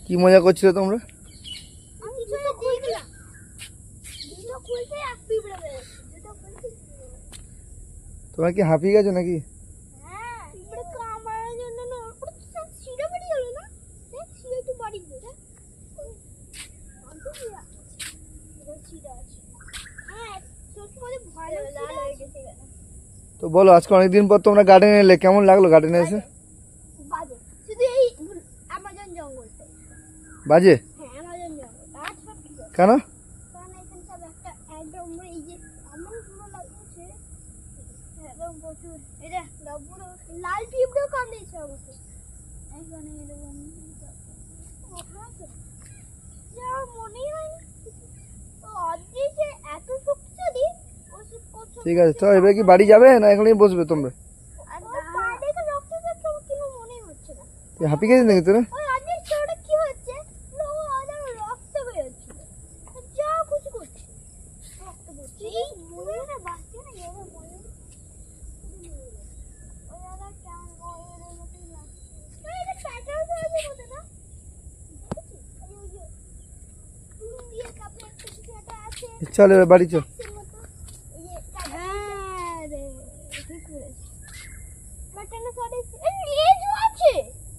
কি মজা করছিলে তোমরা? তোমরা কি হাঁপিয়ে গেছো নাকি? তো বলো, আজকে অনেকদিন পর তোমরা গার্ডেনে এলে, কেমন লাগলো গার্ডেনে এসে? বাজে? কেন? লাল পিঁপড়েও কামড়েছে আমাকে। মনেই হয়নি এত শক্তিশালী। ঠিক আছে, তো এবার কি বাড়ি যাবে না এখানেই বসবে তোমরা? হাঁপিয়ে গেছিস নাকি তোরা? চল এবার বাড়ি চল।